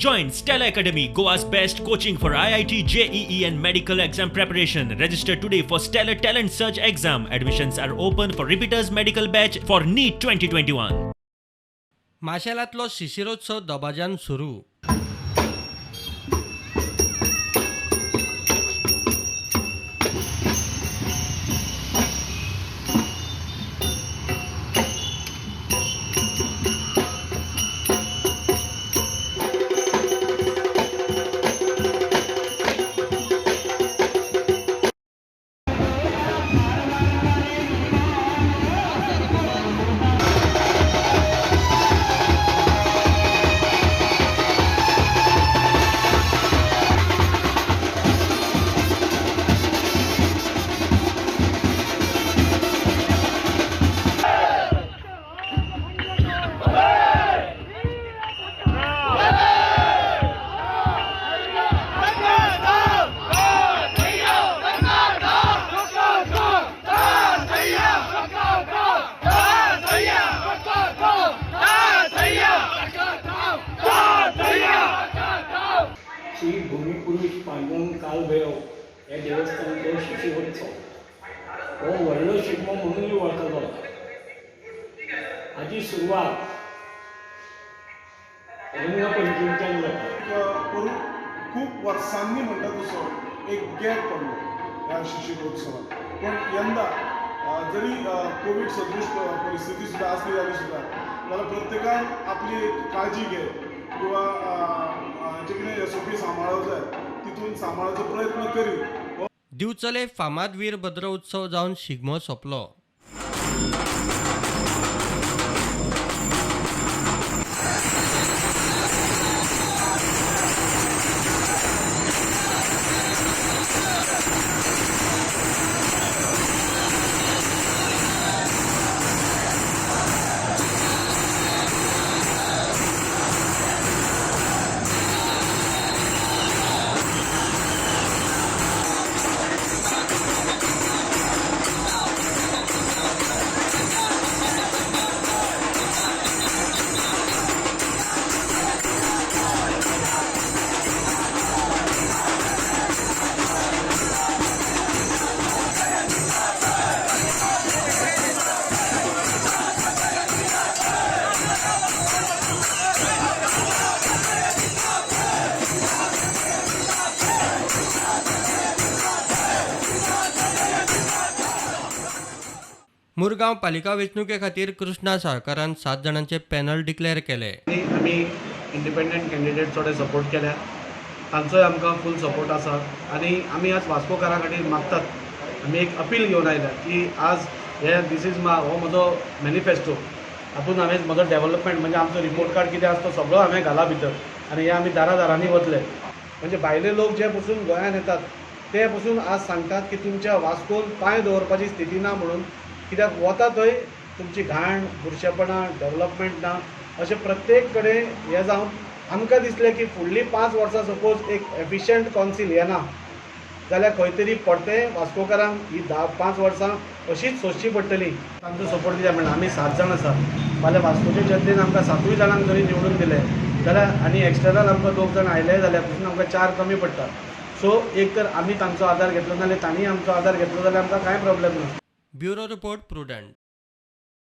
Join Stella Academy, Goa's best coaching for IIT, JEE and medical exam preparation. Register today for Stellar Talent Search exam. Admissions are open for repeaters medical batch for NEET 2021. माशेलांतलो शिशिरोत्सव दबाज्यान सुरू. श्री भूमिपुरुष पांडुरंग कालभैरव हे देवस्थानाचो शिशिरोत्सव हो व्हडलो शिगमो म्हणूनय वळखलो. हाची सुरवात रंगपंचमीच्यान जाता. खूप वर्सांनी म्हणटा तसो एक गॅप पडलो ह्या शिशिरोत्सवात. पण यंदा जरी कोविड सदृश परिस्थिती सुद्धा असली जाली सुद्धा जाल्यार प्रत्येकान आपली एक काळजी घे किंवा जे कितें सोपी सांबाळप जाय तितून सांबाळाचो प्रयत्न करी. दिवचले फामाद वीरभद्र उत्सव जावन शिगमो सोंपलो. मुरगांव पालिका वेंचणुके खातीर कृष्णा साळकारान 7 जाणांचे पॅनल डिक्लेअर केले. आमी इंडिपेंडंट कॅन्डिडेट थोडे सपोर्ट केल्या, तांचोय आमकां फूल सपोर्ट आसा. आनी आमी आज वास्कोकारां खातीर मागतात, आमी एक अपील घेवन आयल्या की आज दीस इज हो म्हजो मॅनिफेस्टो. हातूंत हांवें म्हजो डेव्हलपमेंट म्हणजे आमचो रिपोर्ट कार्ड कितें आसा तो सगळो हांवें घाला भितर आनी हे आमी दारांनी वतले. म्हणजे भायले लोक जे पसून गोंयांत येतात ते पसून आज सांगतात की तुमच्या वास्कोन पांय दवरपाची स्थिती ना म्हणून, कित्याक वता थंय तुमची घाण बुरशेपणां डेव्हलपमेंट ना अशें प्रत्येक कडेन हें जावन आमकां दिसलें की फुडलीं 5 वर्सां सपोज एक एफिशियंट कावन्सील येना जाल्यार खंय तरी पडटें वास्कोकारांक ही 5 वर्सां अशीच सोंसची पडटली. तांचो सपोर्ट दिल्या म्हणून आमी 7 जाण आसा. फाल्यां वास्कोच्या जनतेन आमकां 7 जाणांक जरी निवडून दिले जाल्यार आनी एक्स्टर्नल आमकां 2 जाण आयले जाल्यार पसून आमकां 4 कमी पडटा. सो एक तर आमी तांचो आदार घेतलो नाल्यार तांणी आमचो आदार घेतलो जाल्यार आमकां कांय प्रॉब्लेम ना. Bureau report prudent.